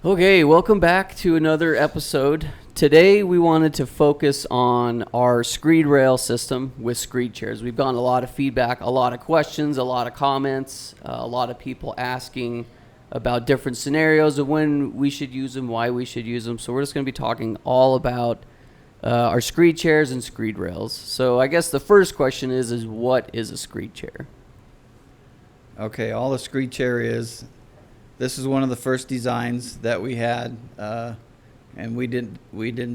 Okay, welcome back to another episode. Today we wanted to focus on our screed rail system with screed chairs. We've gotten a lot of feedback, a lot of questions, a lot of comments, a lot of people asking about different scenarios of when we should use them, why we should use them. So we're just going to be talking all about our screed chairs and screed rails. So I guess the first question is what is a screed chair? Okay, all a screed chair is, this is one of the first designs that we had, and we didn't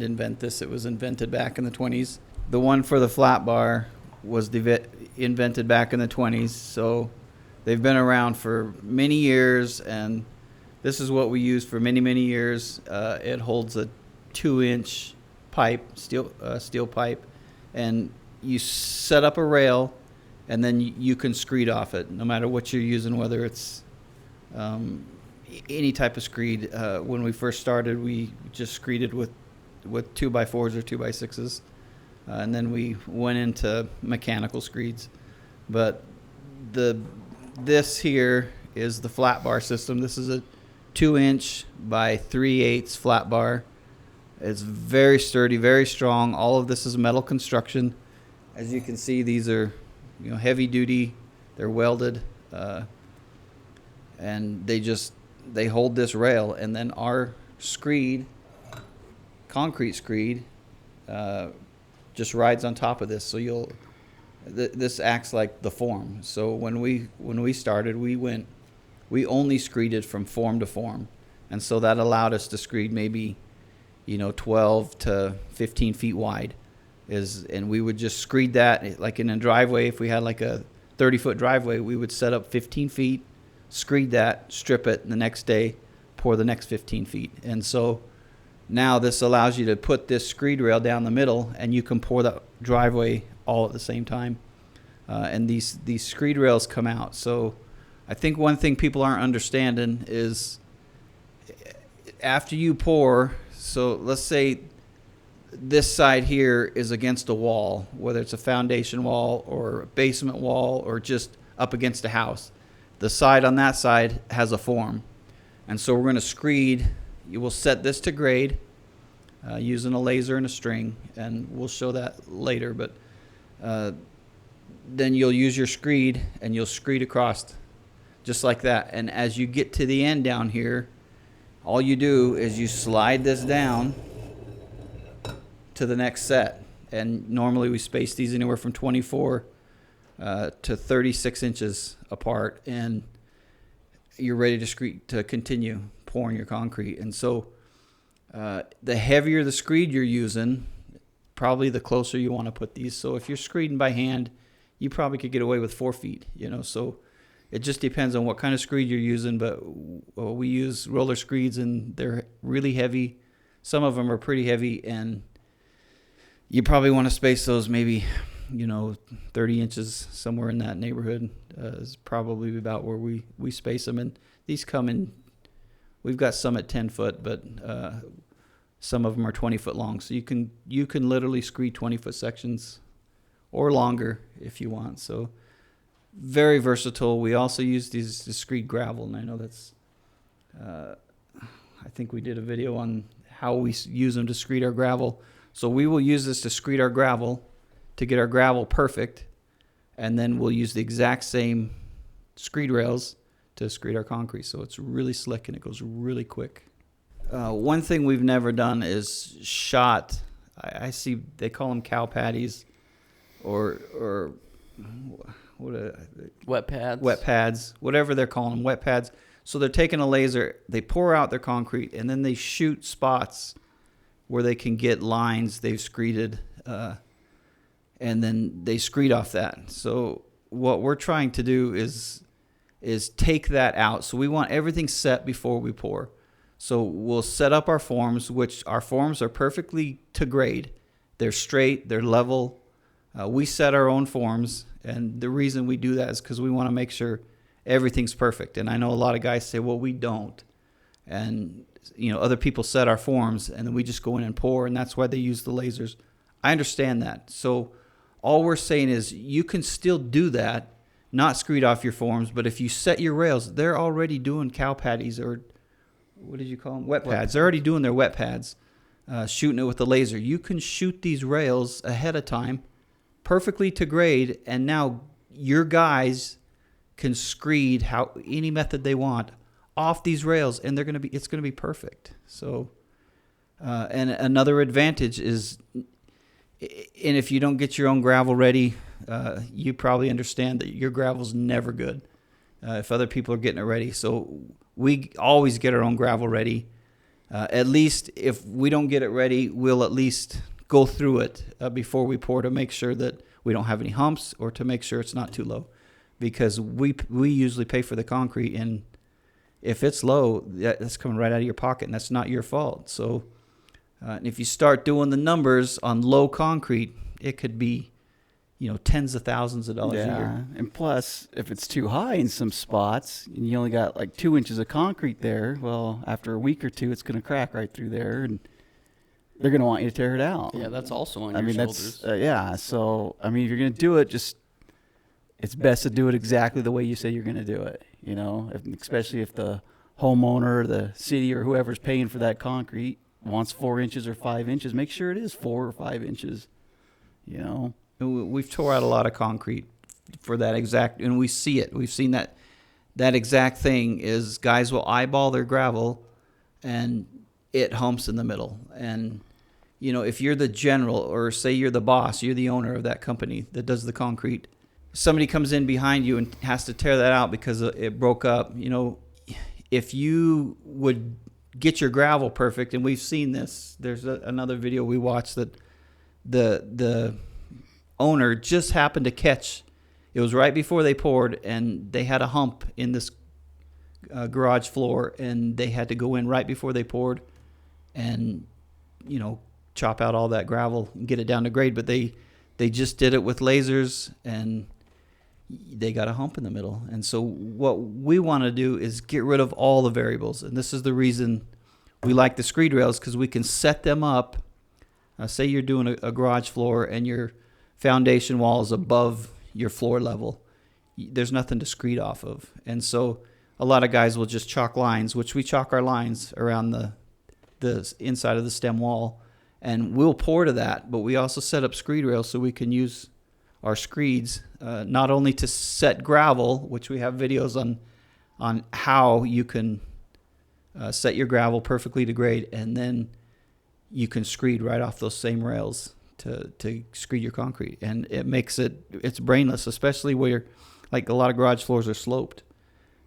invent this. It was invented back in the 20s. The one for the flat bar was invented back in the 20s, so they've been around for many years, and this is what we used for many, many years. It holds a 2-inch pipe, steel pipe, and you set up a rail, and then you can screed off it, no matter what you're using, whether it's any type of screed. When we first started, we just screeded with 2x4s or 2x6s, and then we went into mechanical screeds. But this here is the flat bar system. This is a 2-inch by 3/8 flat bar. It's very sturdy, very strong. All of this is metal construction. As you can see, these are heavy duty. They're welded, and they hold this rail. And then our screed, concrete screed, just rides on top of this. So this acts like the form. So when we started, we only screeded from form to form, and so that allowed us to screed maybe 12 to 15 feet wide. And we would just screed that, like in a driveway. If we had like a 30-foot driveway, we would set up 15 feet, screed that, strip it, and the next day pour the next 15 feet. And so now this allows you to put this screed rail down the middle, and you can pour the driveway all at the same time. And these screed rails come out. So I think one thing people aren't understanding is after you pour, so let's say this side here is against a wall, whether it's a foundation wall or a basement wall or just up against a house. The side on that side has a form. And so we're going to screed. You will set this to grade using a laser and a string, and we'll show that later. But then you'll use your screed, and you'll screed across just like that. And as you get to the end down here, all you do is you slide this down to the next set. And normally we space these anywhere from 24 to 36 inches apart, and you're ready to continue pouring your concrete. And so the heavier the screed you're using, probably the closer you want to put these. So if you're screeding by hand, you probably could get away with 4 feet, so it just depends on what kind of screed you're using. But we use roller screeds, and they're really heavy. Some of them are pretty heavy, and you probably want to space those maybe 30 inches, somewhere in that neighborhood is probably about where we space them. And these come in, we've got some at 10 foot, but some of them are 20 foot long. So you can literally screed 20-foot sections or longer if you want. So very versatile. We also use these to screed gravel, and I know that's I think we did a video on how we use them to screed our gravel. So we will use this to screed our gravel, to get our gravel perfect, and then we'll use the exact same screed rails to screed our concrete. So it's really slick, and it goes really quick. One thing we've never done is shot. I see they call them cow patties, or what? Wet pads. Wet pads, whatever they're calling them, wet pads. So they're taking a laser, they pour out their concrete, and then they shoot spots where they can get lines they've screeded, and then they screed off that. So what we're trying to do is take that out. So we want everything set before we pour. So we'll set up our forms, which our forms are perfectly to grade. They're straight, they're level. We set our own forms, and the reason we do that is because we want to make sure everything's perfect. And I know a lot of guys say, well, we don't. And other people set our forms, and then we just go in and pour, and that's why they use the lasers. I understand that. So all we're saying is you can still do that, not screed off your forms, but if you set your rails, they're already doing cow patties what did you call them? Wet pads. They're already doing their wet pads, shooting it with the laser. You can shoot these rails ahead of time, perfectly to grade, and now your guys can screed any method they want off these rails, and it's gonna be perfect. So, and another advantage is, and if you don't get your own gravel ready, you probably understand that your gravel's never good if other people are getting it ready. So we always get our own gravel ready. At least if we don't get it ready, we'll at least go through it before we pour to make sure that we don't have any humps, or to make sure it's not too low, because we usually pay for the concrete, and if it's low, that's coming right out of your pocket, and that's not your fault. So and if you start doing the numbers on low concrete, it could be, tens of thousands of dollars a year. And plus, if it's too high in some spots, and you only got like 2 inches of concrete there, well, after a week or two, it's going to crack right through there, and they're going to want you to tear it out. Yeah, that's also on your shoulders. So, if you're going to do it, it's best to do it exactly the way you say you're going to do it, especially if the homeowner, the city, or whoever's paying for that concrete wants 4 inches or 5 inches, make sure it is 4 or 5 inches, We've tore out a lot of concrete for that exact, and we see it. We've seen that exact thing is guys will eyeball their gravel, and it humps in the middle. And, if you're the general, or say you're the boss, you're the owner of that company that does the concrete, somebody comes in behind you and has to tear that out because it broke up. If you would get your gravel perfect, and we've seen this, there's another video we watched that the owner just happened to catch. It was right before they poured, and they had a hump in this garage floor, and they had to go in right before they poured and chop out all that gravel and get it down to grade. But they just did it with lasers, and they got a hump in the middle. And so what we want to do is get rid of all the variables, and this is the reason we like the screed rails, because we can set them up. Say you're doing a garage floor, and your foundation wall is above your floor level. There's nothing to screed off of. And so a lot of guys will just chalk lines, which we chalk our lines around the inside of the stem wall, and we'll pour to that. But we also set up screed rails so we can use our screeds, not only to set gravel, which we have videos on how you can set your gravel perfectly to grade, and then you can screed right off those same rails to screed your concrete. And it makes it's brainless, especially where like a lot of garage floors are sloped.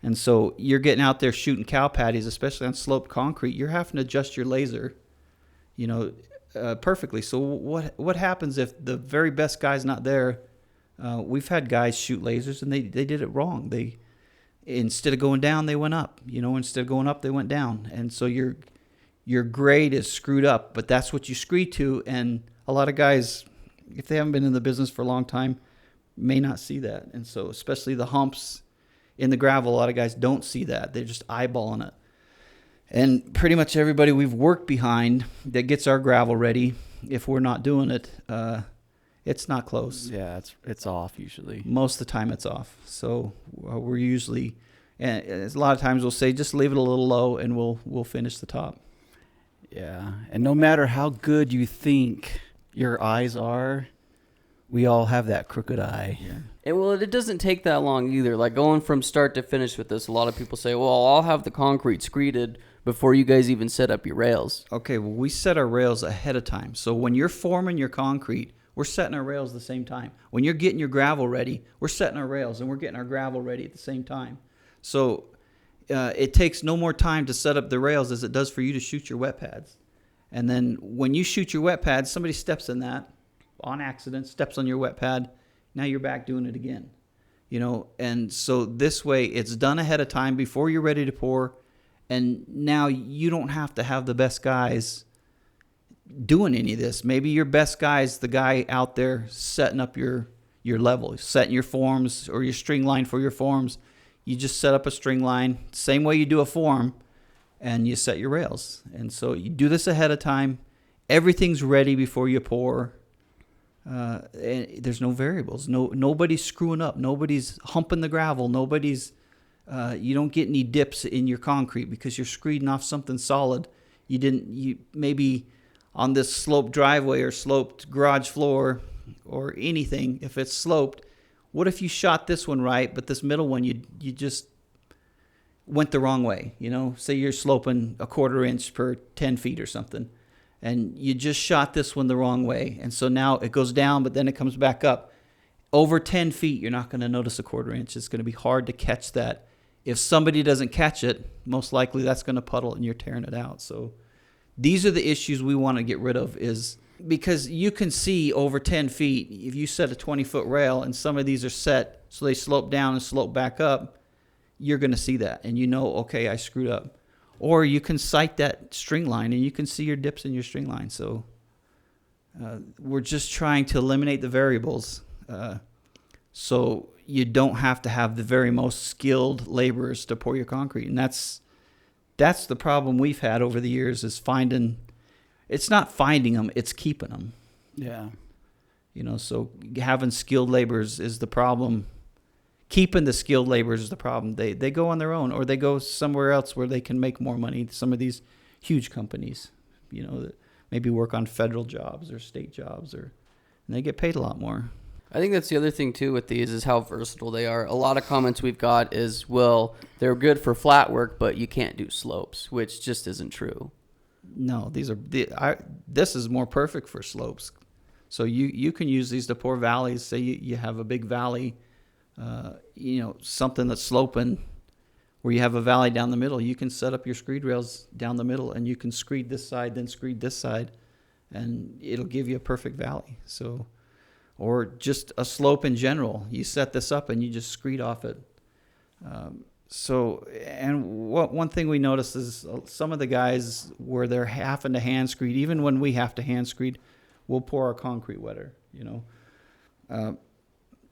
And so you're getting out there shooting cow patties, especially on sloped concrete. You're having to adjust your laser, perfectly. So what happens if the very best guy's not there? We've had guys shoot lasers, and they did it wrong. They, instead of going down, they went up. Instead of going up, they went down. And so your grade is screwed up, but that's what you screed to. And a lot of guys, if they haven't been in the business for a long time, may not see that. And so especially the humps in the gravel, a lot of guys don't see that. They're just eyeballing it. And pretty much everybody we've worked behind that gets our gravel ready, if we're not doing it, it's not close. Yeah, it's off usually. Most of the time it's off. So we're usually, and a lot of times we'll say, just leave it a little low, and we'll finish the top. Yeah, and no matter how good you think your eyes are, we all have that crooked eye. Yeah. And well, it doesn't take that long either. Like going from start to finish with this, a lot of people say, well, I'll have the concrete screeded before you guys even set up your rails. Okay, well, we set our rails ahead of time. So when you're forming your concrete, we're setting our rails at the same time. When you're getting your gravel ready, we're setting our rails, and we're getting our gravel ready at the same time. So it takes no more time to set up the rails as it does for you to shoot your wet pads. And then when you shoot your wet pads, somebody steps in that on accident, steps on your wet pad. Now you're back doing it again. And so this way it's done ahead of time before you're ready to pour. And now you don't have to have the best guys doing any of this. Maybe your best guy's the guy out there setting up your level, setting your forms or your string line for your forms. You just set up a string line, same way you do a form, and you set your rails. And so you do this ahead of time. Everything's ready before you pour. And there's no variables. Nobody's screwing up. Nobody's humping the gravel. Nobody's You don't get any dips in your concrete because you're screeding off something solid. You maybe on this sloped driveway or sloped garage floor or anything, if it's sloped, what if you shot this one right, but this middle one you just went the wrong way? Say you're sloping a 1/4 inch per 10 feet or something, and you just shot this one the wrong way, and so now it goes down, but then it comes back up. Over 10 feet, you're not going to notice a 1/4 inch. It's going to be hard to catch that. If somebody doesn't catch it, most likely that's going to puddle and you're tearing it out. So these are the issues we want to get rid of, is because you can see over 10 feet, if you set a 20-foot rail and some of these are set so they slope down and slope back up, you're going to see that. And okay, I screwed up. Or you can sight that string line and you can see your dips in your string line. So we're just trying to eliminate the variables so you don't have to have the very most skilled laborers to pour your concrete. And that's the problem we've had over the years, is it's not finding them, it's keeping them. Yeah. So having skilled laborers is the problem. Keeping the skilled laborers is the problem. They go on their own, or they go somewhere else where they can make more money. Some of these huge companies, that maybe work on federal jobs or state jobs, and they get paid a lot more. I think that's the other thing too with these, is how versatile they are. A lot of comments we've got is, well, they're good for flat work, but you can't do slopes, which just isn't true. No, this is more perfect for slopes. So you can use these to pour valleys. Say you have a big valley, something that's sloping, where you have a valley down the middle. You can set up your screed rails down the middle, and you can screed this side, then screed this side, and it'll give you a perfect valley. So, or just a slope in general. You set this up and you just screed off it. One thing we noticed is some of the guys, where they're having to hand screed, even when we have to hand screed, we'll pour our concrete wetter,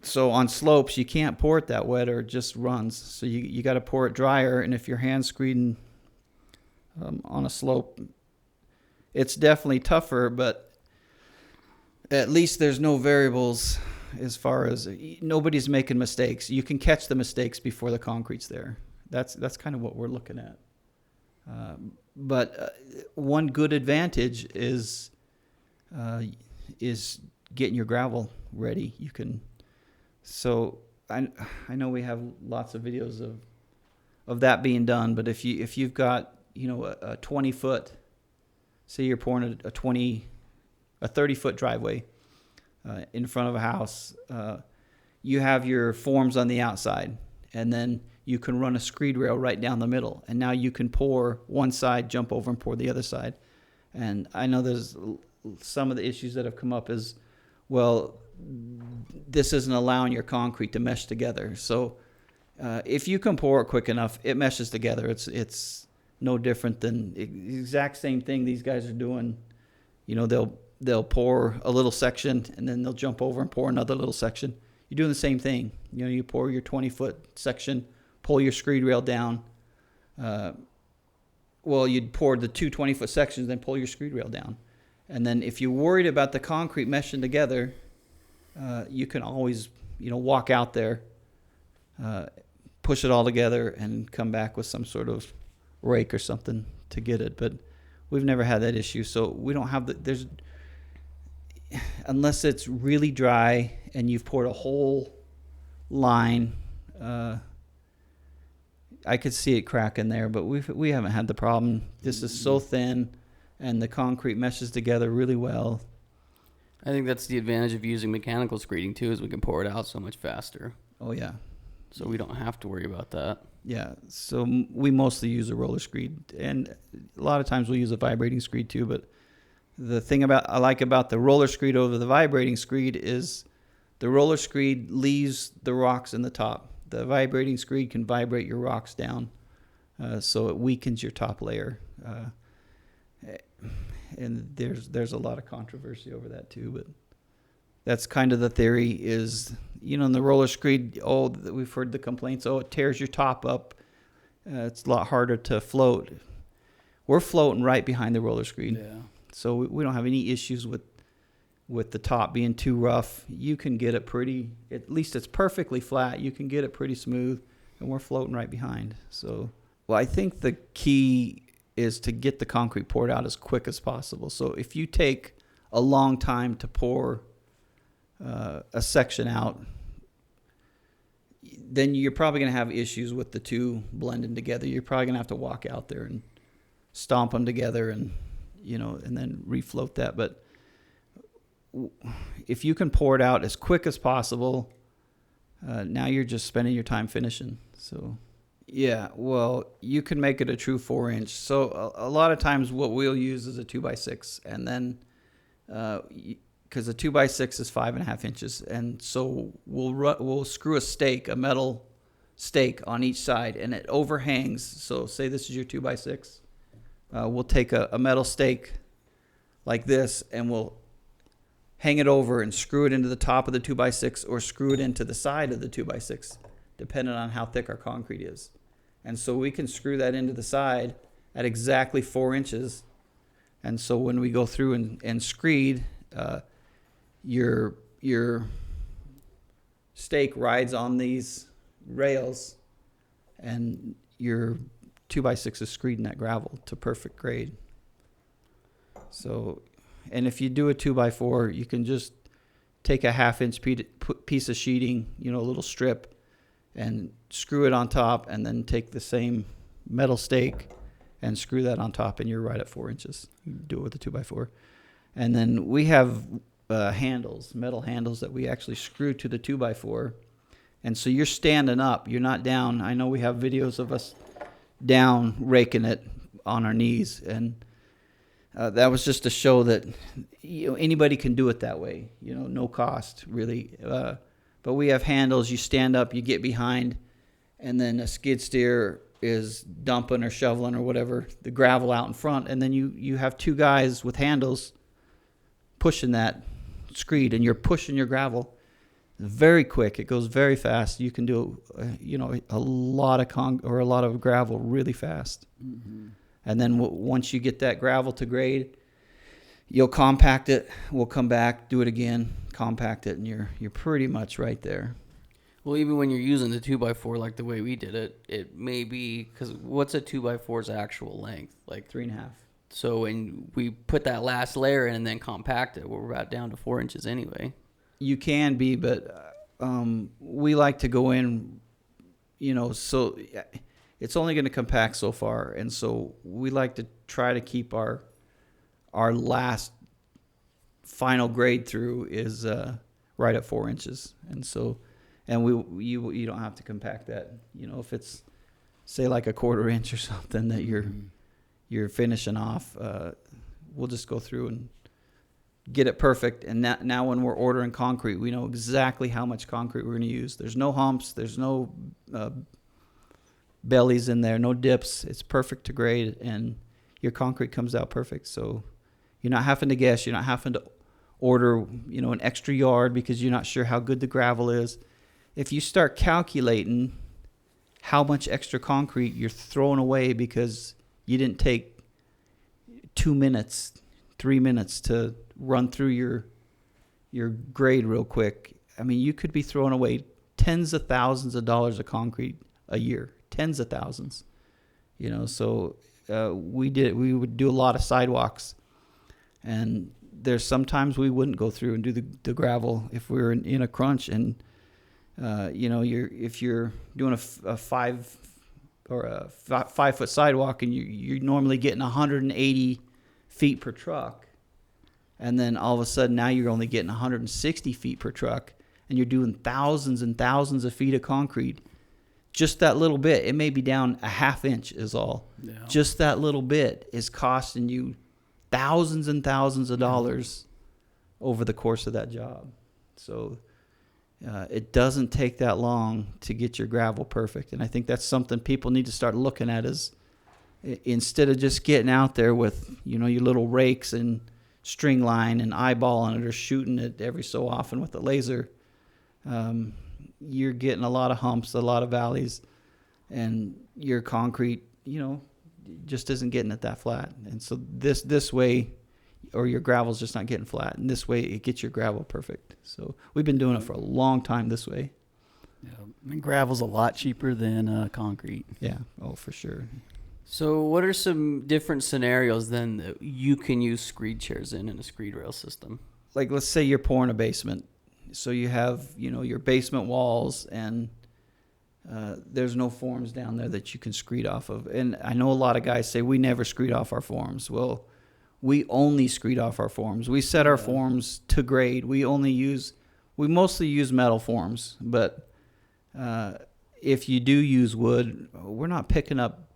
So on slopes, you can't pour it that wet or it just runs. So you got to pour it drier. And if you're hand screeding on a slope, it's definitely tougher, but at least there's no variables as far as nobody's making mistakes. You can catch the mistakes before the concrete's there. That's kind of what we're looking at. But one good advantage is getting your gravel ready. You can. So I know we have lots of videos of that being done. But if you've got a 20-foot, say you're pouring a 30-foot driveway in front of a house, you have your forms on the outside, and then you can run a screed rail right down the middle, and now you can pour one side, jump over and pour the other side. And I know there's some of the issues that have come up is, well, this isn't allowing your concrete to mesh together. So if you can pour it quick enough, it meshes together. It's no different than the exact same thing these guys are doing. They'll pour a little section, and then they'll jump over and pour another little section. You're doing the same thing. You pour your 20-foot section, pull your screed rail down. You'd pour the two 20-foot sections, then pull your screed rail down. And then if you're worried about the concrete meshing together, you can always, walk out there, push it all together, and come back with some sort of rake or something to get it. But we've never had that issue. So we don't have unless it's really dry and you've poured a whole line, I could see it cracking there, but we haven't had the problem. This is so thin, and the concrete meshes together really well. I think that's the advantage of using mechanical screeding too, is we can pour it out so much faster. Oh yeah. So we don't have to worry about that. Yeah. So we mostly use a roller screed, and a lot of times we'll use a vibrating screed too. But the thing I like about the roller screed over the vibrating screed is the roller screed leaves the rocks in the top. The vibrating screed can vibrate your rocks down, so it weakens your top layer. And there's a lot of controversy over that too, but that's kind of the theory is, in the roller screed, we've heard the complaints, it tears your top up. It's a lot harder to float. We're floating right behind the roller screed. Yeah. So we don't have any issues with the top being too rough. You can get it at least it's perfectly flat. You can get it pretty smooth. and we're floating right behind. So, well, I think the key is to get the concrete poured out as quick as possible. So if you take a long time to pour a section out, then you're probably going to have issues with the two blending together. You're probably going to have to walk out there and stomp them together and, and then refloat that. But if you can pour it out as quick as possible, now you're just spending your time finishing. So, yeah, well, you can make it a true 4-inch. So a lot of times what we'll use is a 2x6, and then because a 2x6 is 5.5 inches, and so we'll screw a metal stake on each side, and it overhangs. So say this is your 2x6. We'll take a metal stake like this, and we'll hang it over and screw it into the top of the 2x6 or screw it into the side of the 2x6, depending on how thick our concrete is. And so we can screw that into the side at exactly 4 inches. And so when we go through and screed, your stake rides on these rails, and your 2x6 is screeding that gravel to perfect grade. So, and if you do a 2x4, you can just take a 1/2 inch piece of sheeting, a little strip, and screw it on top, and then take the same metal stake and screw that on top, and you're right at 4 inches. You do it with a 2x4. And then we have metal handles that we actually screw to the 2x4. And so you're standing up, you're not down. I know we have videos of us down raking it on our knees, and that was just to show that anybody can do it that way, no cost really. But we have handles. You stand up, you get behind, and then a skid steer is dumping or shoveling or whatever the gravel out in front, and then you have two guys with handles pushing that screed, and you're pushing your gravel very quick. It goes very fast. You can do a lot of gravel really fast. Mm-hmm. And then once you get that gravel to grade, you'll compact it. We'll come back, do it again, compact it, and you're pretty much right there. Well, even when you're using the 2x4 like the way we did it, it may be, because what's a 2x4's actual length? Like 3.5. So when we put that last layer in and then compact it, we're about down to 4 inches anyway. You can be, but we like to go in, so it's only going to compact so far. And so we like to try to keep our last final grade through is right at 4 inches. And so, and you don't have to compact that. If it's, say, like a 1/4 inch or something that you're finishing off, we'll just go through and get it perfect. And now when we're ordering concrete, we know exactly how much concrete we're going to use. There's no humps. There's no bellies in there, no dips. It's perfect to grade, and your concrete comes out perfect. So you're not having to guess. You're not having to order, an extra yard because you're not sure how good the gravel is. If you start calculating how much extra concrete you're throwing away because you didn't take 2 minutes, 3 minutes to run through your grade real quick, I mean, you could be throwing away tens of thousands of dollars of concrete a year, tens of thousands. So we would do a lot of sidewalks, and there's sometimes we wouldn't go through and do the gravel if we were in a crunch, and if you're doing a 5 foot sidewalk, and you're normally getting 180 feet per truck, and then all of a sudden now you're only getting 160 feet per truck, and you're doing thousands and thousands of feet of concrete. Just that little bit, it may be down a 1/2 inch is all. Yeah. Just that little bit is costing you thousands and thousands of dollars over the course of that job. So it doesn't take that long to get your gravel perfect. And I think that's something people need to start looking at, is instead of just getting out there with, your little rakes and string line and eyeballing it or shooting it every so often with a laser, you're getting a lot of humps, a lot of valleys, and your concrete, just isn't getting it that flat. And so this way, or your gravel's just not getting flat, and this way it gets your gravel perfect. So we've been doing it for a long time this way. Yeah. And gravel's a lot cheaper than concrete. Yeah. Oh, for sure. So what are some different scenarios then that you can use screed chairs in a screed rail system? Like, let's say you're pouring a basement. So you have, your basement walls, and there's no forms down there that you can screed off of. And I know a lot of guys say we never screed off our forms. Well, we only screed off our forms. We set our forms to grade. We mostly use metal forms, but if you do use wood, we're not picking up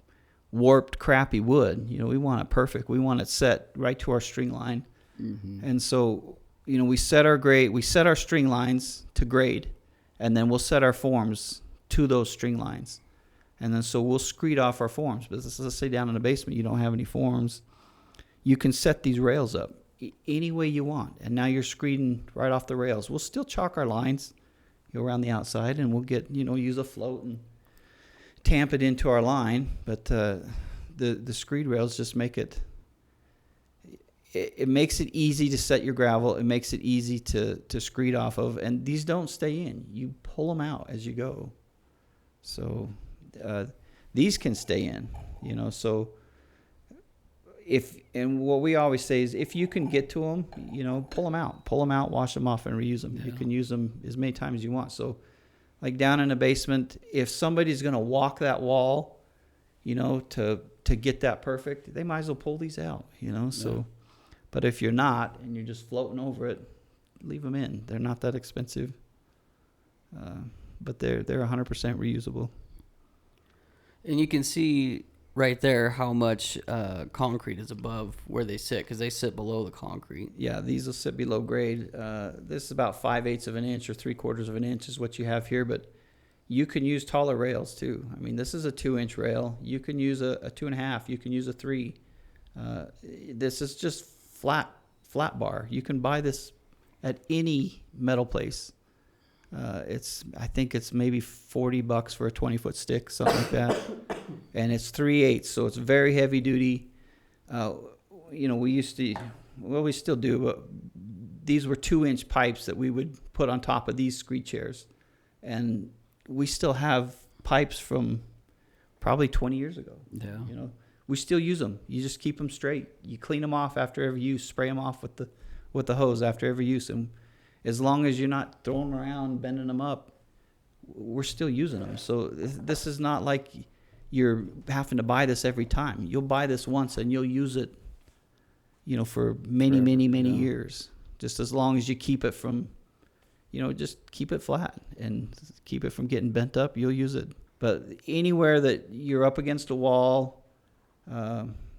warped, crappy wood. We want it perfect. We want it set right to our string line. Mm-hmm. And so, we set our string lines to grade, and then we'll set our forms to those string lines. And then so we'll screed off our forms. But let's say down in the basement, you don't have any forms. You can set these rails up any way you want. And now you're screeding right off the rails. We'll still chalk our lines around the outside, and we'll get, use a float and tamp it into our line. But the screed rails just make it makes it easy to set your gravel. It makes it easy to screed off of. And these don't stay in. You pull them out as you go. So these can stay in, so and what we always say is if you can get to them, pull them out, wash them off, and reuse them. Yeah. You can use them as many times as you want. So like down in the basement, if somebody's going to walk that wall, to get that perfect, they might as well pull these out, so. Yeah. But if you're not, and you're just floating over it, leave them in. They're not that expensive, but they're 100% reusable. And you can see right there how much concrete is above where they sit, because they sit below the concrete. Yeah, these will sit below grade. This is about 5/8 of an inch or 3/4 of an inch is what you have here, but you can use taller rails too. I mean, this is a 2-inch rail. You can use a 2.5. You can use a 3. This is just flat bar. You can buy this at any metal place. I think it's maybe $40 for a 20-foot stick, something like that. And it's 3/8, so it's very heavy duty. We still do, but these were 2-inch pipes that we would put on top of these screed chairs. And we still have pipes from probably 20 years ago. Yeah. We still use them. You just keep them straight. You clean them off after every use, spray them off with the hose after every use. And as long as you're not throwing them around, bending them up, we're still using them. So this is not like you're having to buy this every time. You'll buy this once and you'll use it, for many years. Just as long as you keep it from, just keep it flat and keep it from getting bent up, you'll use it. But anywhere that you're up against a wall,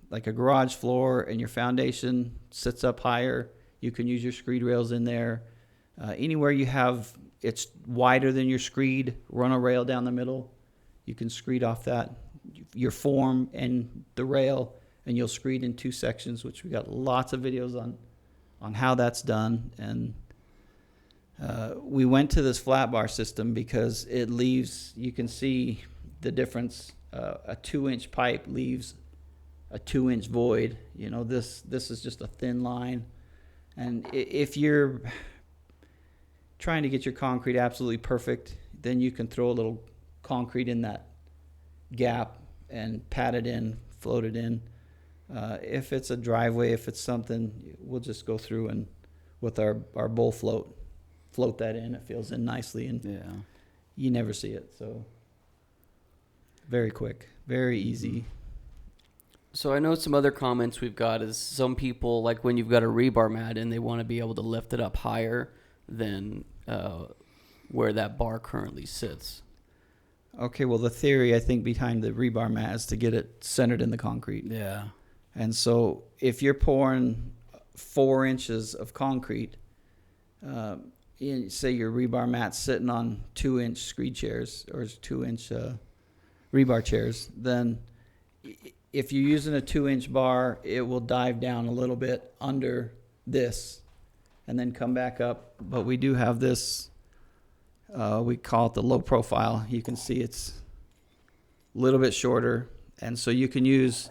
like a garage floor, and your foundation sits up higher, you can use your screed rails in there. Anywhere it's wider than your screed, run a rail down the middle. You can screed off that, your form and the rail, and you'll screed in 2 sections, which we got lots of videos on how that's done. And we went to this flat bar system because it leaves, you can see the difference. A 2-inch pipe leaves a 2-inch void. This is just a thin line. And if you're trying to get your concrete absolutely perfect, then you can throw a little concrete in that gap and pat it in, float it in. If it's a driveway, if it's something, we'll just go through and with our bowl float that in. It fills in nicely, and you never see it. So very quick, very easy. So I know some other comments we've got is some people, like when you've got a rebar mat and they want to be able to lift it up higher than where that bar currently sits. Okay, well, the theory, I think, behind the rebar mat is to get it centered in the concrete. Yeah. And so if you're pouring 4 inches of concrete, say your rebar mat's sitting on 2-inch screed chairs or 2-inch rebar chairs, then if you're using a 2-inch bar, it will dive down a little bit under this and then come back up. But we do have this, we call it the low profile. You can see it's a little bit shorter. And so you can use,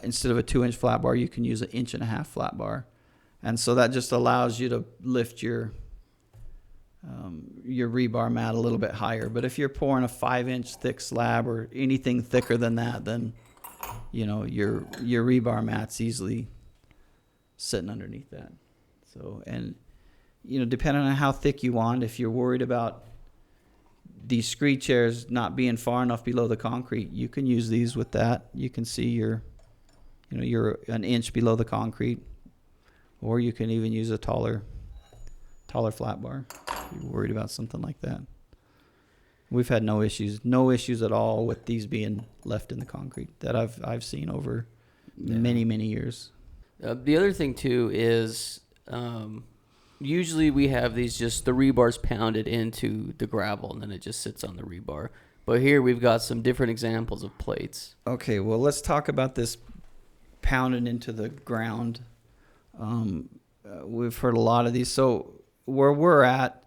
instead of a 2-inch flat bar, you can use an 1.5-inch flat bar. And so that just allows you to lift your your rebar mat a little bit higher. But if you're pouring a 5-inch thick slab or anything thicker than that, then your rebar mat's easily sitting underneath that. So, and depending on how thick you want, if you're worried about these screed chairs not being far enough below the concrete, you can use these with that. You can see you're an inch below the concrete, or you can even use a taller flat bar if you're worried about something like that. We've had no issues at all with these being left in the concrete that I've seen over many years. The other thing too is usually we have these just the rebars pounded into the gravel and then it just sits on the rebar. But here we've got some different examples of plates. Okay, well, let's talk about this pounded into the ground. We've heard a lot of these. So where we're at,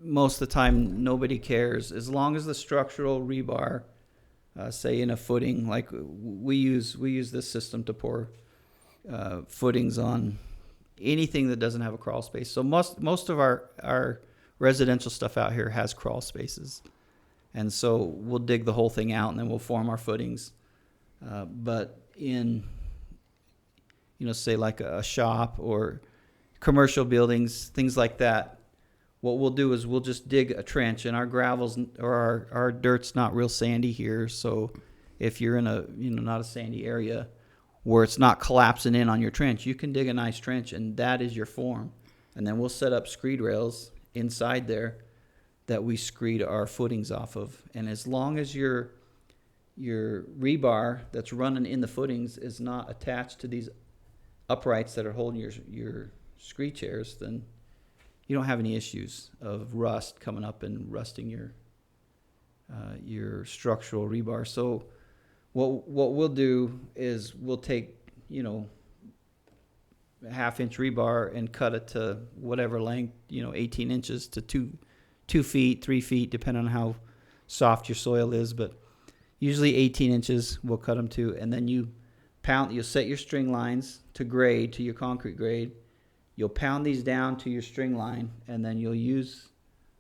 most of the time nobody cares as long as the structural rebar, say in a footing, like we use this system to pour footings on anything that doesn't have a crawl space. So most of our residential stuff out here has crawl spaces, and so we'll dig the whole thing out and then we'll form our footings. But in say like a shop or commercial buildings, things like that, what we'll do is we'll just dig a trench, and our gravels or our dirt's not real sandy here. So if you're in a not a sandy area where it's not collapsing in on your trench, you can dig a nice trench, and that is your form. And then we'll set up screed rails inside there that we screed our footings off of. And as long as your rebar that's running in the footings is not attached to these uprights that are holding your screed chairs, then you don't have any issues of rust coming up and rusting your structural rebar. So what we'll do is we'll take a 1/2-inch rebar and cut it to whatever length, 18 inches to 2 feet, 3 feet, depending on how soft your soil is. But usually 18 inches we'll cut them to, and then you'll set your string lines to grade, to your concrete grade. You'll pound these down to your string line, and then you'll use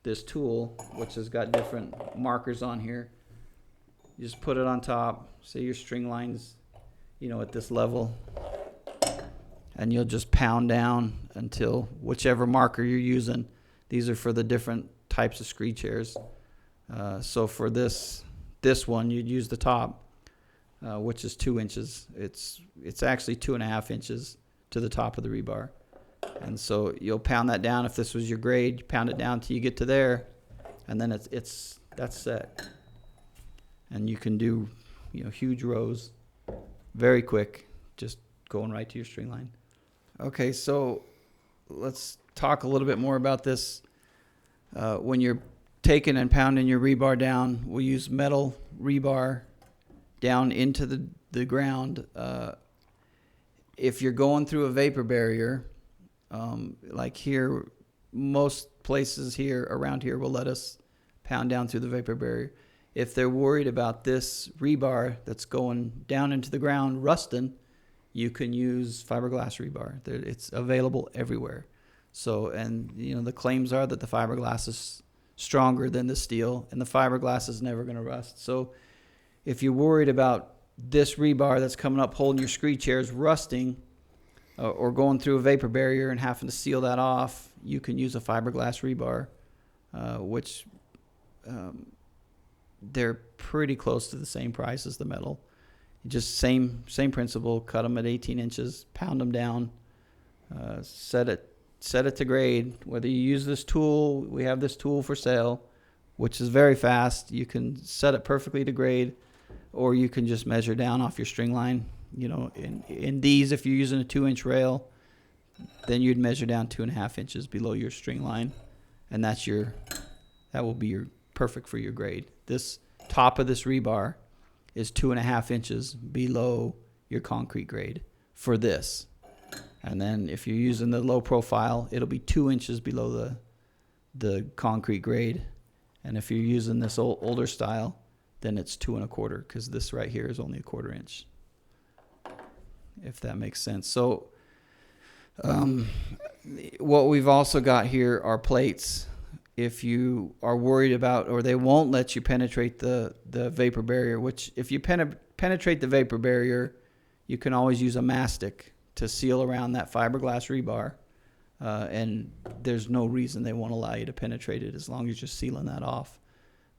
this tool, which has got different markers on here. You just put it on top, say your string line's, at this level, and you'll just pound down until whichever marker you're using. These are for the different types of screed chairs. So for this one, you'd use the top, which is 2 inches. It's actually 2.5 inches to the top of the rebar. And so you'll pound that down. If this was your grade, you pound it down till you get to there, and then that's set. And you can do, huge rows very quick, just going right to your string line. Okay, so let's talk a little bit more about this. When you're taking and pounding your rebar down, we'll use metal rebar down into the ground. If you're going through a vapor barrier, like here, most places here around here will let us pound down through the vapor barrier. If they're worried about this rebar that's going down into the ground rusting, you can use fiberglass rebar. It's available everywhere. So, and the claims are that the fiberglass is stronger than the steel, and the fiberglass is never going to rust. So if you're worried about this rebar that's coming up holding your screed chairs rusting, or going through a vapor barrier and having to seal that off, you can use a fiberglass rebar, which they're pretty close to the same price as the metal. Just same principle. Cut them at 18 inches, pound them down, set it to grade. Whether you use this tool, we have this tool for sale, which is very fast. You can set it perfectly to grade, or you can just measure down off your string line. In these, if you're using a 2-inch rail, then you'd measure down 2.5 inches below your string line, and that will be your perfect for your grade. This top of this rebar is 2.5 inches below your concrete grade for this, and then if you're using the low profile, it'll be 2 inches below the concrete grade, and if you're using this older style, then it's 2.25, because this right here is only a 1/4 inch. If that makes sense. So what we've also got here are plates. If you are worried about, or they won't let you penetrate the vapor barrier, which if you penetrate the vapor barrier, you can always use a mastic to seal around that fiberglass rebar. And there's no reason they won't allow you to penetrate it as long as you're sealing that off.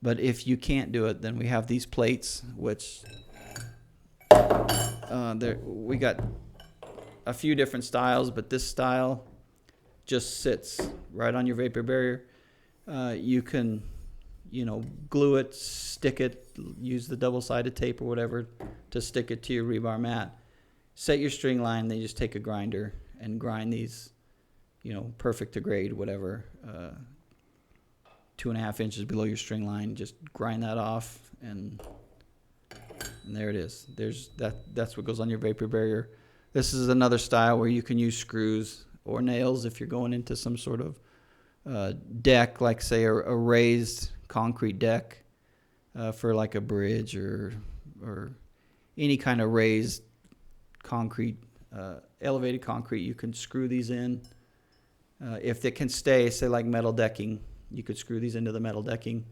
But if you can't do it, then we have these plates, which we got a few different styles, but this style just sits right on your vapor barrier. You can, glue it, stick it, use the double-sided tape or whatever to stick it to your rebar mat. Set your string line, then you just take a grinder and grind these, perfect to grade, whatever, 2.5 inches below your string line. Just grind that off, and there it is. That's what goes on your vapor barrier. This is another style where you can use screws or nails if you're going into some sort of deck, like say a raised concrete deck for like a bridge or any kind of raised concrete, elevated concrete. You can screw these in. If they can stay, say like metal decking, you could screw these into the metal decking,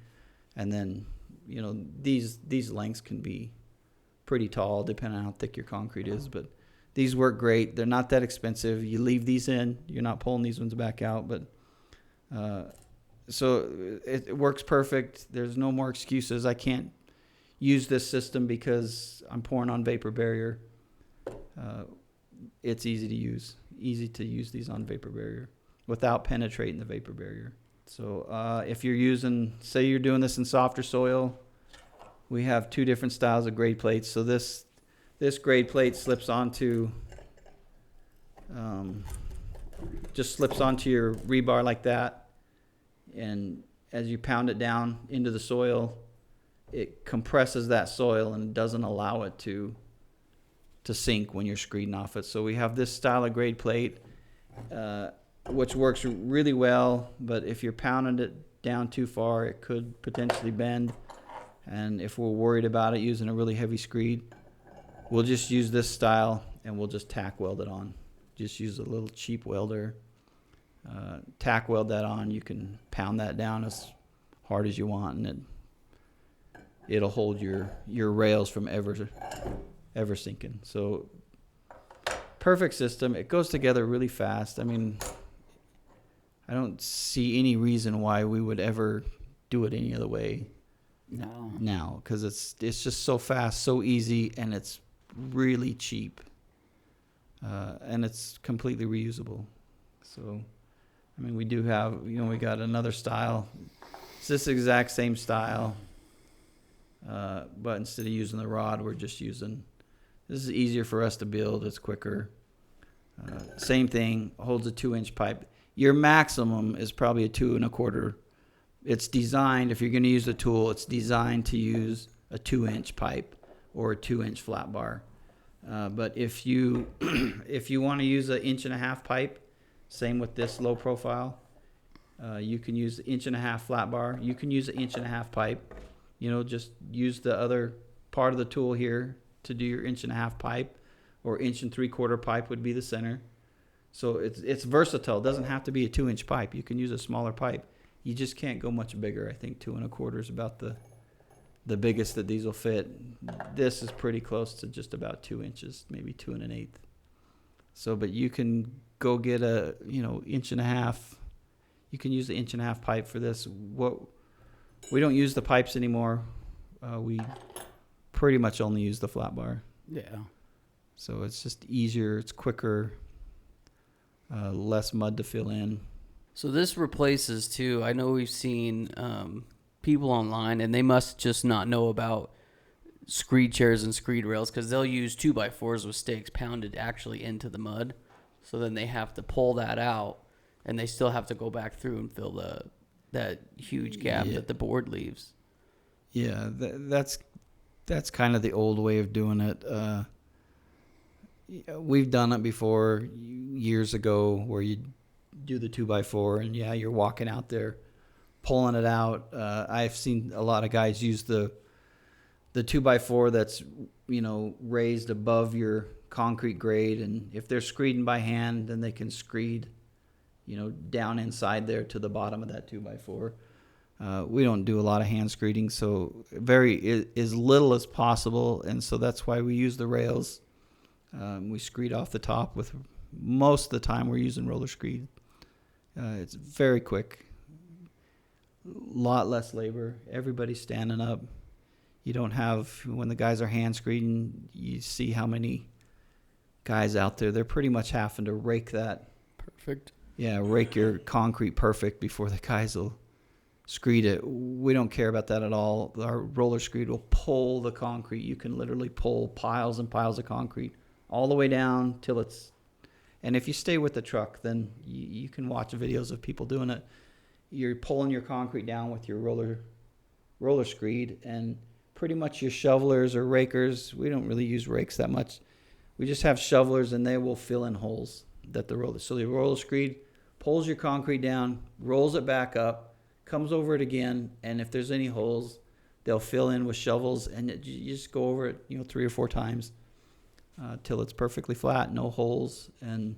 and then these lengths can be pretty tall depending on how thick your concrete is, but these work great. They're not that expensive. You leave these in, you're not pulling these ones back out, but so it works perfect. There's no more excuses. I can't use this system because I'm pouring on vapor barrier. It's easy to use these on vapor barrier without penetrating the vapor barrier. So if say you're doing this in softer soil, we have two different styles of grade plates. So this grade plate slips onto your rebar like that, and as you pound it down into the soil, it compresses that soil and doesn't allow it to sink when you're screeding off it. So we have this style of grade plate, which works really well, but if you're pounding it down too far, it could potentially bend. And if we're worried about it using a really heavy screed, we'll just use this style and we'll just tack weld it on. Just use a little cheap welder, tack weld that on. You can pound that down as hard as you want, and it'll hold your rails from ever sinking. So perfect system. It goes together really fast. I mean, I don't see any reason why we would ever do it any other way. No. Now, because it's just so fast, so easy, and it's really cheap, and it's completely reusable. So, I mean, we do have, we got another style. It's this exact same style, but instead of using the rod, we're just using. This is easier for us to build. It's quicker. Same thing. Holds a 2-inch pipe. Your maximum is probably a 2 1/4. It's designed, if you're going to use the tool, it's designed to use a 2-inch pipe or a 2-inch flat bar. But if you want to use an 1.5 inch pipe, same with this low profile, you can use 1.5 inch flat bar. You can use an 1.5 inch pipe. Just use the other part of the tool here to do your 1.5 inch pipe, or 1 3/4 inch pipe would be the center. So it's versatile. It doesn't have to be a 2-inch pipe. You can use a smaller pipe. You just can't go much bigger. I think 2 1/4 is about the biggest that these will fit. This is pretty close to just about 2 inches, maybe 2 1/8. So, but you can go get a 1.5 inch. You can use the 1.5 inch pipe for this. We don't use the pipes anymore. We pretty much only use the flat bar. Yeah. So it's just easier. It's quicker. Less mud to fill in. So this replaces too. I know we've seen people online, and they must just not know about screed chairs and screed rails, because they'll use 2x4s with stakes pounded actually into the mud. So then they have to pull that out, and they still have to go back through and fill that huge gap that the board leaves. Yeah, that's kind of the old way of doing it. We've done it before years ago, where you do the 2x4, and you're walking out there pulling it out. I've seen a lot of guys use the 2x4 that's raised above your concrete grade, and if they're screeding by hand, then they can screed down inside there to the bottom of that 2x4. We don't do a lot of hand screeding, so as little as possible, and so that's why we use the rails. We screed off the top with, most of the time we're using roller screed. It's very quick, lot less labor. Everybody's standing up. You don't have, when the guys are hand screeding, you see how many guys out there, they're pretty much having to rake that. Perfect. Yeah, rake your concrete perfect before the guys will screed it. We don't care about that at all. Our roller screed will pull the concrete. You can literally pull piles and piles of concrete all the way down till it's, and if you stay with the truck, then you can watch videos of people doing it. You're pulling your concrete down with your roller screed, and pretty much your shovelers or rakers, we don't really use rakes that much. We just have shovelers, and they will fill in holes that so the roller screed pulls your concrete down, rolls it back up, comes over it again, and if there's any holes, they'll fill in with shovels, and you just go over it 3 or 4 times till it's perfectly flat, no holes, and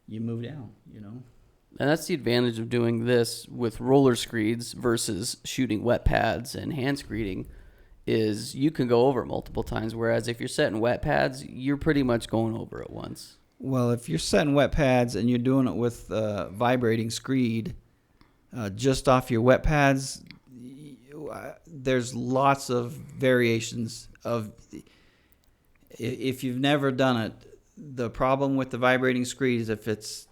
you move down. And that's the advantage of doing this with roller screeds versus shooting wet pads and hand screeding, is you can go over it multiple times, whereas if you're setting wet pads, you're pretty much going over it once. Well, if you're setting wet pads and you're doing it with vibrating screed, just off your wet pads, there's lots of variations of. If you've never done it, the problem with the vibrating screed is if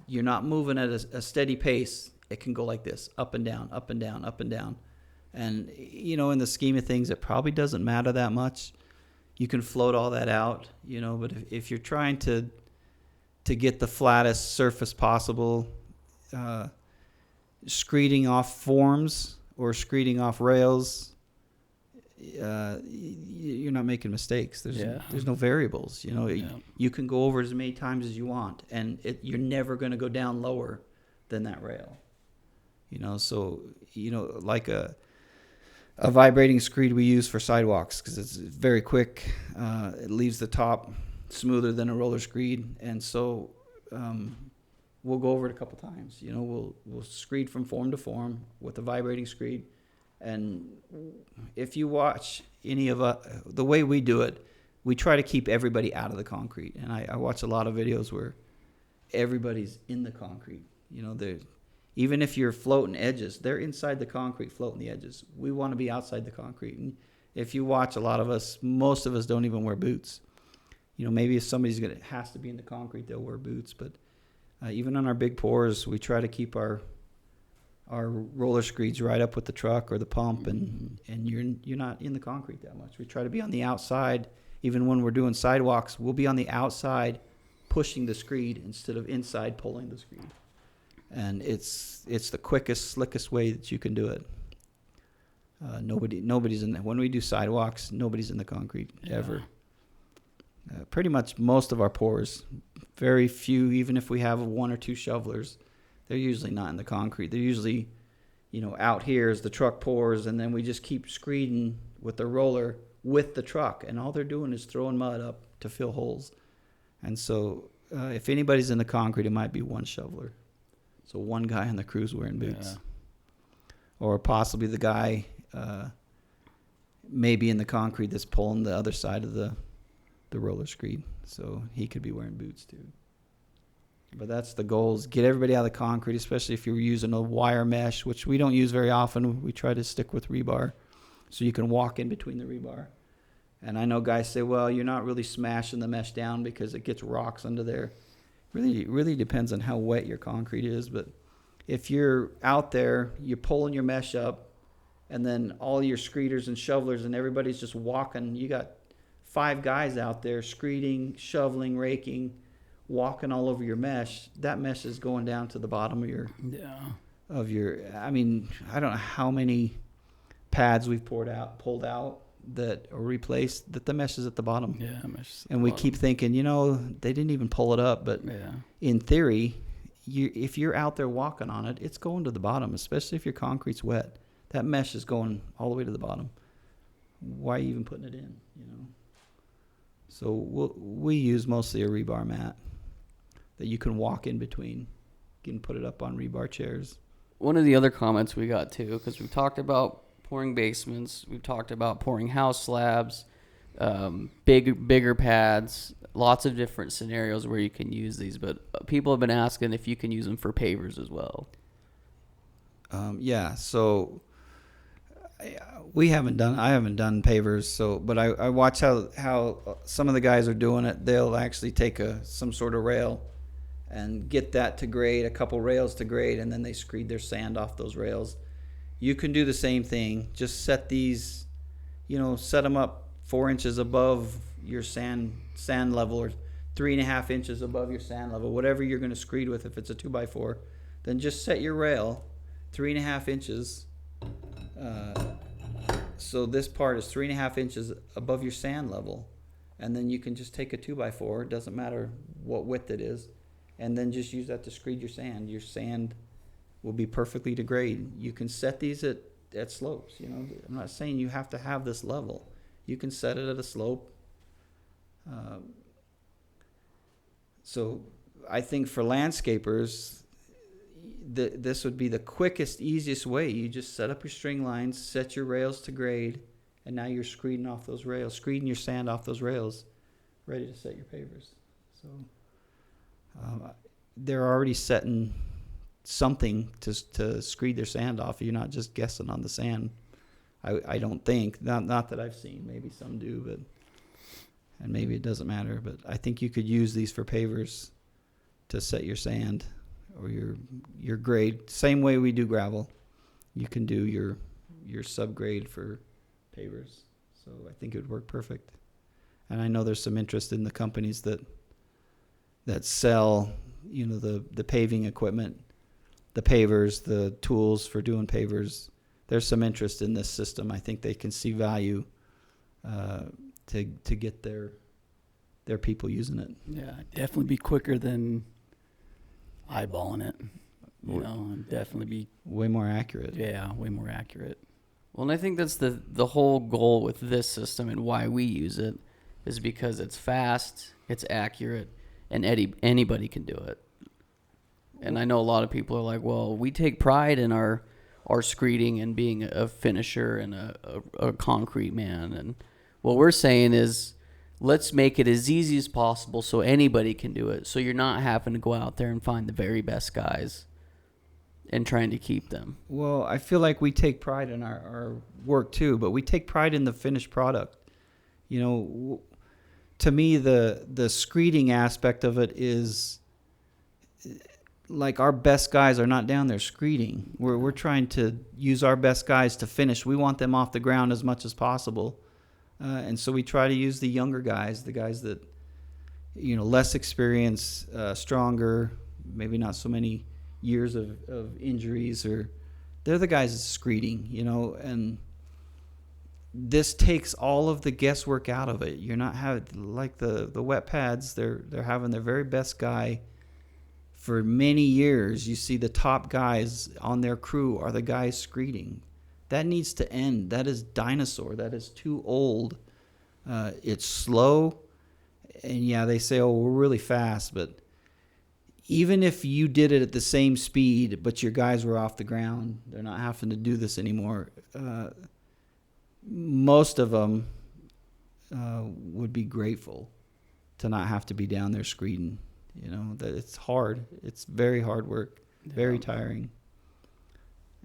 you're not moving at a steady pace, it can go like this, up and down, up and down, up and down. And, in the scheme of things, it probably doesn't matter that much. You can float all that out, but if you're trying to get the flattest surface possible, screeding off forms or screeding off rails, you're not making mistakes. There's no variables. You can go over as many times as you want, and you're never going to go down lower than that rail. So like a vibrating screed we use for sidewalks because it's very quick. It leaves the top smoother than a roller screed, and so we'll go over it a couple times. We'll screed from form to form with a vibrating screed. And if you watch any of the way we do it, we try to keep everybody out of the concrete. And I watch a lot of videos where everybody's in the concrete. Even if you're floating edges, they're inside the concrete floating the edges. We want to be outside the concrete. And if you watch a lot of us, most of us don't even wear boots. Maybe if somebody's has to be in the concrete, they'll wear boots. But even on our big pours, we try to keep our roller screeds right up with the truck or the pump, and you're not in the concrete that much. We try to be on the outside. Even when we're doing sidewalks, we'll be on the outside pushing the screed instead of inside pulling the screed. And it's the quickest, slickest way that you can do it. Nobody's in when we do sidewalks, nobody's in the concrete ever. Pretty much most of our pours, very few, even if we have 1 or 2 shovelers, they're usually not in the concrete. They're usually, out here as the truck pours, and then we just keep screeding with the roller with the truck, and all they're doing is throwing mud up to fill holes. And so if anybody's in the concrete, it might be 1 shoveler. So 1 guy on the crew's wearing boots. Yeah. Or possibly the guy maybe in the concrete that's pulling the other side of the roller screed. So he could be wearing boots too. But that's the goal, is get everybody out of the concrete, especially if you're using a wire mesh, which we don't use very often. We try to stick with rebar so you can walk in between the rebar. And I know guys say, well, you're not really smashing the mesh down because it gets rocks under there. Really depends on how wet your concrete is. But if you're out there, you're pulling your mesh up, and then all your screeders and shovelers and everybody's just walking. You got 5 guys out there screeding, shoveling, raking, walking all over your mesh. That mesh is going down to the bottom of your I don't know how many pads we've pulled out that are replaced, that the mesh is at the bottom. And we keep thinking, they didn't even pull it up, but in theory, if you're out there walking on it, it's going to the bottom, especially if your concrete's wet. That mesh is going all the way to the bottom. Why are you even putting it in, So we use mostly a rebar mat that you can walk in between. can put it up on rebar chairs. One of the other comments we got too, because we've talked about pouring basements, we've talked about pouring house slabs, bigger pads, lots of different scenarios where you can use these. But people have been asking if you can use them for pavers as well. Yeah, so I haven't done pavers, so but I watch how some of the guys are doing it. They'll actually take some sort of rail and get that to grade, a couple rails to grade, and then they screed their sand off those rails. You can do the same thing. Just set these, set them up 4 inches above your sand level, or 3.5 inches above your sand level, whatever you're going to screed with. If it's a 2x4, then just set your rail 3.5 inches. So this part is 3.5 inches above your sand level, and then you can just take a 2x4. It doesn't matter what width it is, and then just use that to screed your sand. Your sand will be perfectly to grade. You can set these at slopes. I'm not saying you have to have this level. You can set it at a slope. So I think for landscapers, this would be the quickest, easiest way. You just set up your string lines, set your rails to grade, and now you're screeding off those rails, screeding your sand off those rails, ready to set your pavers. So they're already setting something to screed their sand off. You're not just guessing on the sand. I don't think. Not that I've seen. Maybe some do, but and maybe it doesn't matter. But I think you could use these for pavers to set your sand or your grade. Same way we do gravel. You can do your subgrade for pavers. So I think it would work perfect. And I know there's some interest in the companies that sell, the paving equipment, the pavers, the tools for doing pavers. There's some interest in this system. I think they can see value to get their people using it. Yeah, definitely be quicker than eyeballing it. And definitely be way more accurate. Yeah, way more accurate. Well, and I think that's the whole goal with this system and why we use it is because it's fast, it's accurate, and anybody can do it. And I know a lot of people are like, well, we take pride in our screeding and being a finisher and a concrete man. And what we're saying is let's make it as easy as possible so anybody can do it. So you're not having to go out there and find the very best guys and trying to keep them. Well, I feel like we take pride in our work too, but we take pride in the finished product. To me, the screeding aspect of it is like our best guys are not down there screeding. We're trying to use our best guys to finish. We want them off the ground as much as possible. And so we try to use the younger guys, the guys that, less experience, stronger, maybe not so many years of injuries, or they're the guys that's screeding, and this takes all of the guesswork out of it. You're not having, like the wet pads, they're having their very best guy for many years. You see the top guys on their crew are the guys screeding. That needs to end. That is dinosaur. That is too old. It's slow. And yeah, they say, oh, we're really fast. But even if you did it at the same speed, but your guys were off the ground, they're not having to do this anymore. Most of them would be grateful to not have to be down there screeding. That it's hard. It's very hard work, very tiring.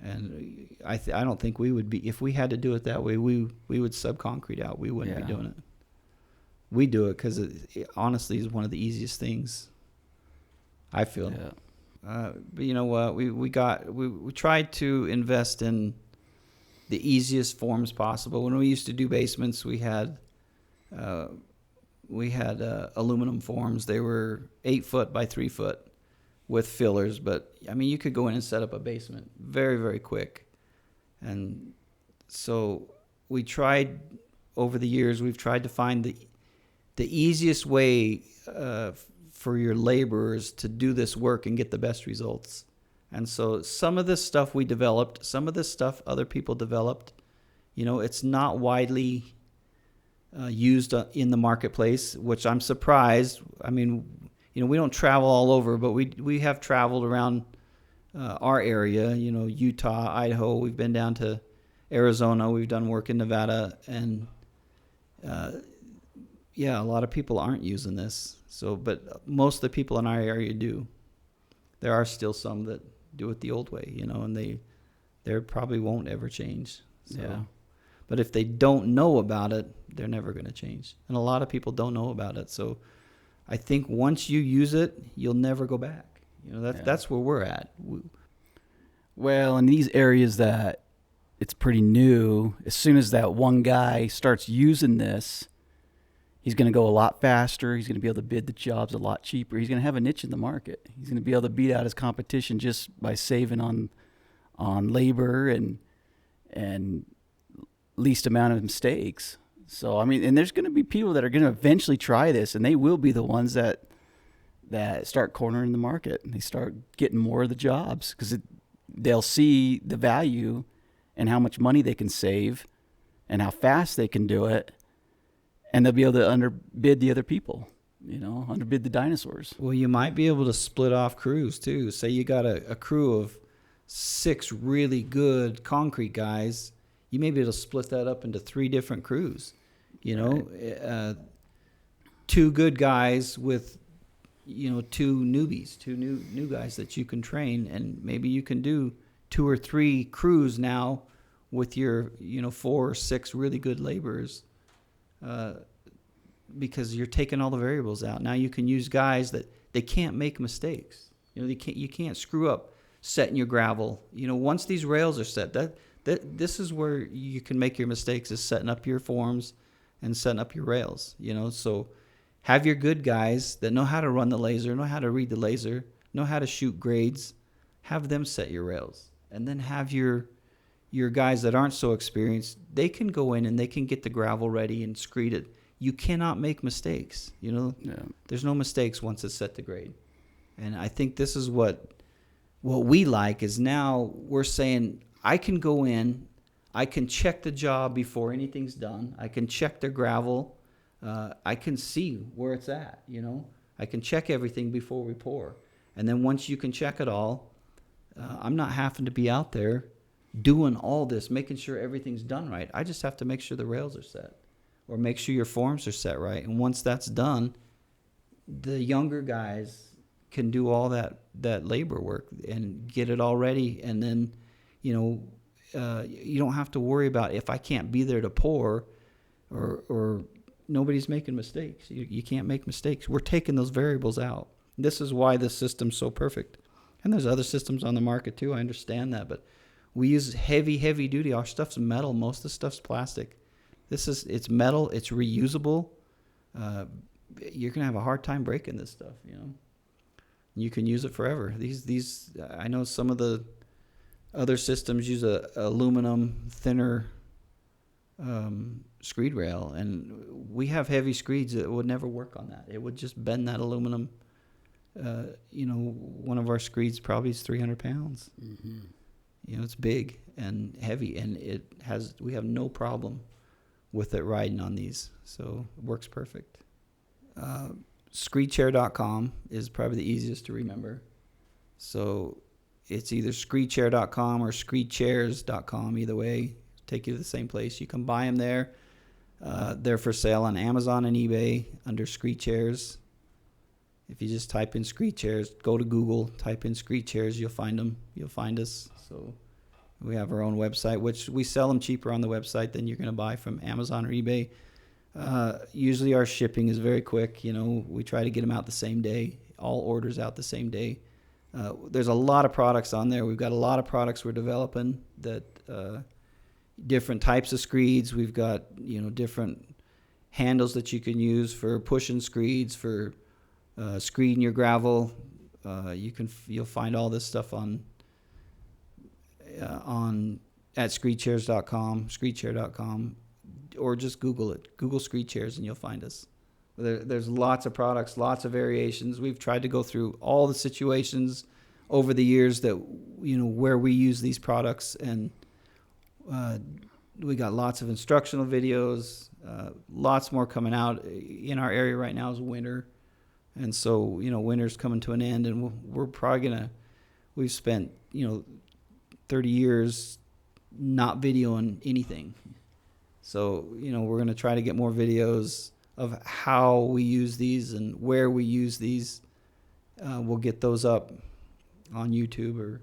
And I don't think we would be, if we had to do it that way, we would sub-concrete out. We wouldn't be doing it. We do it because it honestly is one of the easiest things, I feel. Yeah. But you know what? We tried to invest in the easiest forms possible. When we used to do basements, we had aluminum forms. They were 8 foot by 3 foot with fillers, but I mean, you could go in and set up a basement very, very quick. And so we tried over the years, we've tried to find the easiest way for your laborers to do this work and get the best results. And so some of this stuff we developed, some of this stuff other people developed. It's not widely used in the marketplace, which I'm surprised. I mean, we don't travel all over, but we have traveled around our area, Utah, Idaho. We've been down to Arizona. We've done work in Nevada, and a lot of people aren't using this. So, but most of the people in our area do. There are still some that do it the old way, and they probably won't ever change. So. Yeah. But if they don't know about it, they're never going to change. And a lot of people don't know about it. So I think once you use it, you'll never go back. That's where we're at. Well, in these areas that it's pretty new, as soon as that one guy starts using this, he's going to go a lot faster. He's going to be able to bid the jobs a lot cheaper. He's going to have a niche in the market. He's going to be able to beat out his competition just by saving on labor and least amount of mistakes. So, I mean, and there's going to be people that are going to eventually try this, and they will be the ones that start cornering the market, and they start getting more of the jobs because they'll see the value and how much money they can save and how fast they can do it, and they'll be able to underbid the other people, underbid the dinosaurs. Well, you might be able to split off crews too. Say you got a crew of 6 really good concrete guys. You may be able to split that up into 3 different crews. Right. 2 good guys with 2 newbies, 2 new guys that you can train, and maybe you can do 2 or 3 crews now with your 4 or 6 really good laborers, because you're taking all the variables out. Now you can use guys that they can't make mistakes. You can't screw up setting your gravel. Once these rails are set, this is where you can make your mistakes, is setting up your forms and setting up your rails. So have your good guys that know how to run the laser, know how to read the laser, know how to shoot grades. Have them set your rails, and then have your guys that aren't so experienced. They can go in and they can get the gravel ready and screed it. You cannot make mistakes. There's no mistakes once it's set to grade. And I think this is what we like, is now we're saying, I can go in, I can check the job before anything's done. I can check their gravel. I can see where it's at, I can check everything before we pour. And then once you can check it all, I'm not having to be out there doing all this, making sure everything's done right. I just have to make sure the rails are set, or make sure your forms are set right. And once that's done, the younger guys can do all that labor work and get it all ready. And then you don't have to worry about if I can't be there to pour, or nobody's making mistakes. You can't make mistakes. We're taking those variables out. This is why this system's so perfect. And there's other systems on the market too. I understand that, but we use heavy duty. Our stuff's metal. Most of the stuff's plastic. It's metal. It's reusable. You're gonna have a hard time breaking this stuff. You can use it forever. These I know some of the other systems use a aluminum thinner screed rail, and we have heavy screeds that would never work on that. It would just bend that aluminum. One of our screeds probably is 300 pounds. Mm-hmm. It's big and heavy, and we have no problem with it riding on these. So it works perfect. Screedchair.com is probably the easiest to remember. So it's either screedchair.com or screedchairs.com. Either way, take you to the same place. You can buy them there. They're for sale on Amazon and eBay under Screedchairs. If you just type in Screedchairs, go to Google, type in Screedchairs, you'll find them. You'll find us. So we have our own website, which we sell them cheaper on the website than you're going to buy from Amazon or eBay. Usually our shipping is very quick. We try to get them out the same day. All orders out the same day. There's a lot of products on there. We've got a lot of products we're developing that different types of screeds. We've got different handles that you can use for pushing screeds, for screeding your gravel. You'll find all this stuff at screedchairs.com, screedchair.com, or just Google it. Google Screedchairs and you'll find us. There's lots of products, lots of variations. We've tried to go through all the situations over the years that where we use these products, and we got lots of instructional videos. Lots more coming out. In our area right now is winter, And so, winter's coming to an end, and we're probably we've spent, 30 years not videoing anything. So, we're going to try to get more videos of how we use these and where we use these. We'll get those up on YouTube or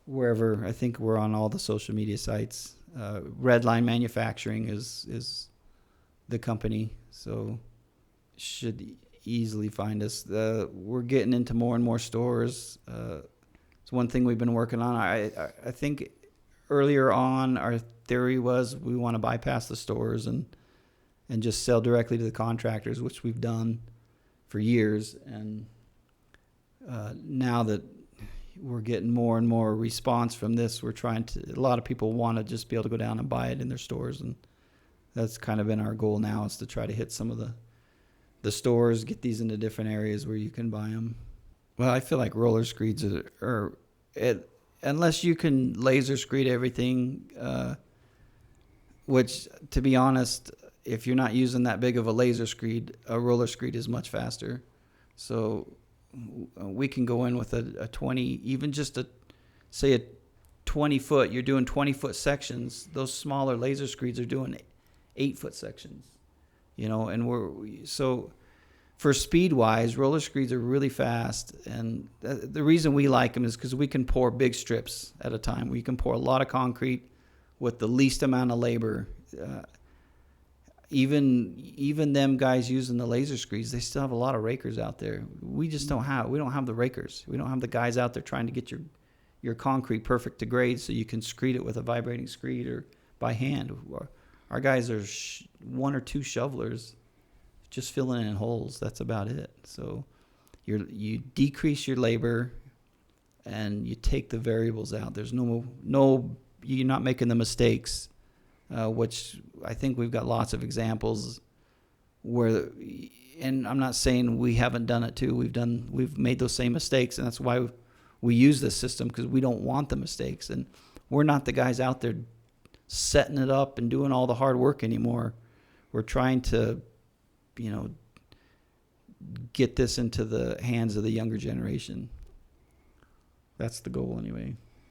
wherever. I think we're on all the social media sites. Redline Manufacturing is the company, so should easily find us. We're getting into more and more stores. It's one thing we've been working on. I think earlier on our theory was we want to bypass the stores and just sell directly to the contractors, which we've done for years. And now that we're getting more and more response from this, a lot of people want to just be able to go down and buy it in their stores. And that's kind of been our goal now, is to try to hit some of the stores, get these into different areas where you can buy them. Well, I feel like roller screeds unless you can laser screed everything, which, to be honest, if you're not using that big of a laser screed, a roller screed is much faster. So we can go in with a 20, even just say a 20 foot, you're doing 20-foot sections. Those smaller laser screeds are doing 8-foot sections, and so for speed wise, roller screeds are really fast. And the reason we like them is because we can pour big strips at a time. We can pour a lot of concrete with the least amount of labor. Even them guys using the laser screeds, they still have a lot of rakers out there. We don't have the rakers. We don't have the guys out there trying to get your concrete perfect to grade so you can screed it with a vibrating screed or by hand. Our guys are 1 or 2 shovelers just filling in holes. That's about it. So you decrease your labor and you take the variables out. There's no you're not making the mistakes, which I think we've got lots of examples where, and I'm not saying we haven't done it too. We've made those same mistakes, and that's why we use this system, because we don't want the mistakes. And we're not the guys out there setting it up and doing all the hard work anymore. We're trying to, get this into the hands of the younger generation. That's the goal anyway.